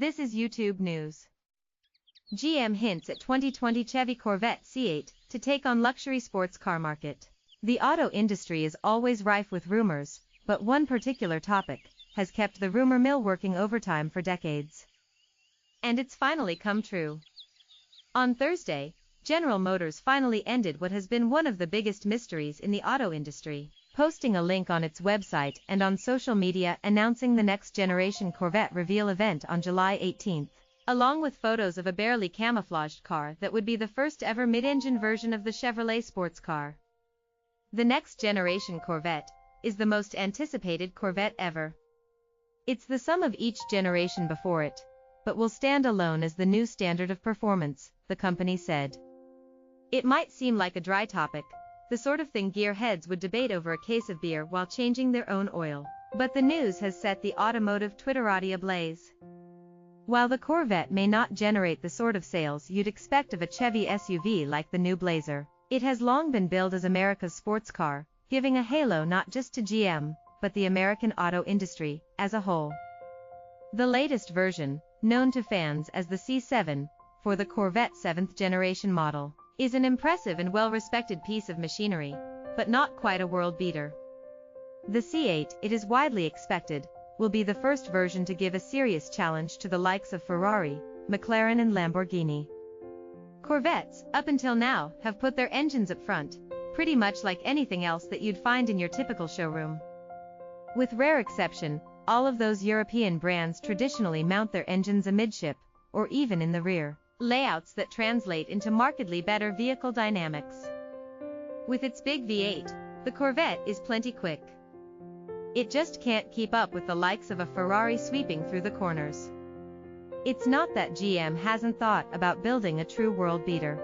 This is YouTube News. GM hints at 2020 Chevy Corvette C8 to take on luxury sports car market. The auto industry is always rife with rumors, but one particular topic has kept the rumor mill working overtime for decades. And it's finally come true. On Thursday, General Motors finally ended what has been one of the biggest mysteries in the auto industry, posting a link on its website and on social media announcing the Next Generation Corvette reveal event on July 18, along with photos of a barely camouflaged car that would be the first ever mid-engine version of the Chevrolet sports car. The Next Generation Corvette is the most anticipated Corvette ever. It's the sum of each generation before it, but will stand alone as the new standard of performance, the company said. It might seem like a dry topic, the sort of thing gearheads would debate over a case of beer while changing their own oil, but the news has set the automotive Twitterati ablaze. While the Corvette may not generate the sort of sales you'd expect of a Chevy SUV like the new Blazer, it has long been billed as America's sports car, giving a halo not just to GM, but the American auto industry as a whole. The latest version, known to fans as the C7, for the Corvette 7th generation model, is an impressive and well-respected piece of machinery, but not quite a world beater. The C8, it is widely expected, will be the first version to give a serious challenge to the likes of Ferrari, McLaren and Lamborghini. Corvettes, up until now, have put their engines up front, pretty much like anything else that you'd find in your typical showroom. With rare exception, all of those European brands traditionally mount their engines amidship, or even in the rear, layouts that translate into markedly better vehicle dynamics. With its big V8, the Corvette is plenty quick. It just can't keep up with the likes of a Ferrari sweeping through the corners. It's not that GM hasn't thought about building a true world beater.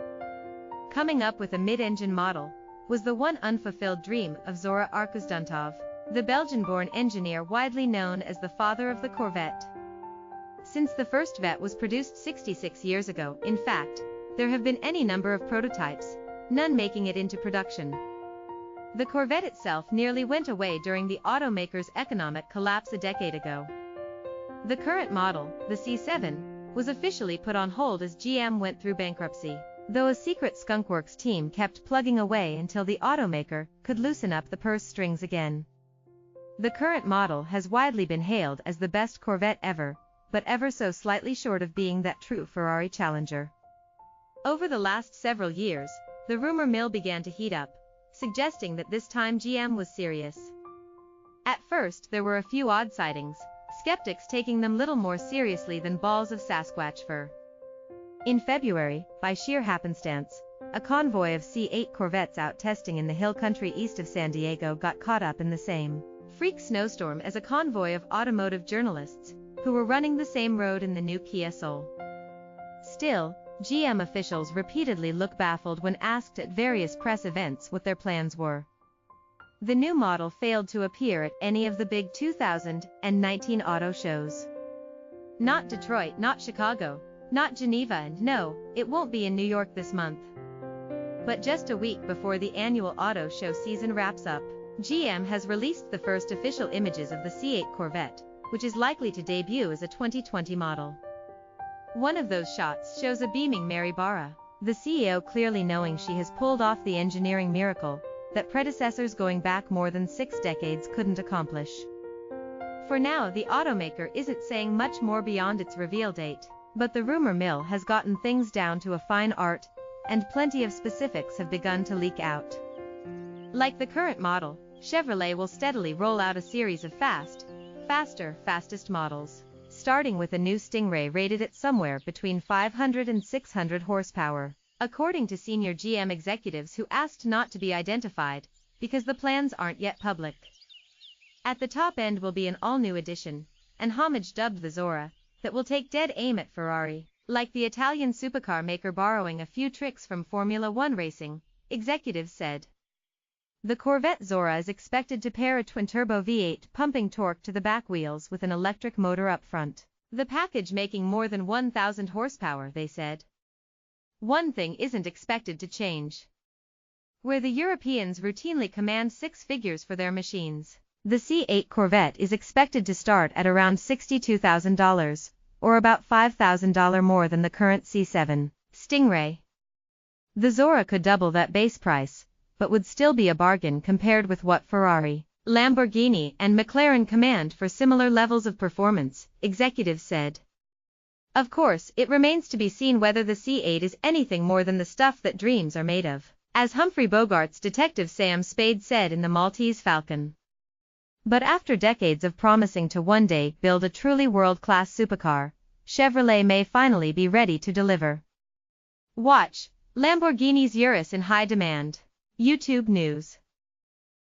Coming up with a mid-engine model was the one unfulfilled dream of Zora Arkus-Duntov, the Belgian-born engineer widely known as the father of the Corvette. Since the first Vette was produced 66 years ago, in fact, there have been any number of prototypes, none making it into production. The Corvette itself nearly went away during the automaker's economic collapse a decade ago. The current model, the C7, was officially put on hold as GM went through bankruptcy, though a secret skunkworks team kept plugging away until the automaker could loosen up the purse strings again. The current model has widely been hailed as the best Corvette ever, but ever so slightly short of being that true Ferrari challenger. Over the last several years, the rumor mill began to heat up, suggesting that this time GM was serious. At first there were a few odd sightings, skeptics taking them little more seriously than balls of Sasquatch fur. In February, by sheer happenstance, a convoy of C8 Corvettes out testing in the hill country east of San Diego got caught up in the same freak snowstorm as a convoy of automotive journalists, who were running the same road in the new Kia Soul. Still, GM officials repeatedly look baffled when asked at various press events what their plans were. The new model failed to appear at any of the big 2019 auto shows. Not Detroit, not Chicago, not Geneva, and no, it won't be in New York this month. But just a week before the annual auto show season wraps up, GM has released the first official images of the C8 Corvette, which is likely to debut as a 2020 model. One of those shots shows a beaming Mary Barra, the CEO clearly knowing she has pulled off the engineering miracle that predecessors going back more than 6 decades couldn't accomplish. For now, the automaker isn't saying much more beyond its reveal date, but the rumor mill has gotten things down to a fine art, and plenty of specifics have begun to leak out. Like the current model, Chevrolet will steadily roll out a series of fastest models, starting with a new Stingray rated at somewhere between 500 and 600 horsepower, according to senior GM executives who asked not to be identified, because the plans aren't yet public. At the top end will be an all-new edition, an homage dubbed the Zora, that will take dead aim at Ferrari, like the Italian supercar maker borrowing a few tricks from Formula One racing, executives said. The Corvette Zora is expected to pair a twin-turbo V8 pumping torque to the back wheels with an electric motor up front, the package making more than 1,000 horsepower, they said. One thing isn't expected to change. Where the Europeans routinely command 6 figures for their machines, the C8 Corvette is expected to start at around $62,000, or about $5,000 more than the current C7 Stingray. The Zora could double that base price, but would still be a bargain compared with what Ferrari, Lamborghini, and McLaren command for similar levels of performance, executives said. Of course, it remains to be seen whether the C8 is anything more than the stuff that dreams are made of, as Humphrey Bogart's detective Sam Spade said in The Maltese Falcon. But after decades of promising to one day build a truly world-class supercar, Chevrolet may finally be ready to deliver. Watch: Lamborghini's Urus in high demand. YouTube News.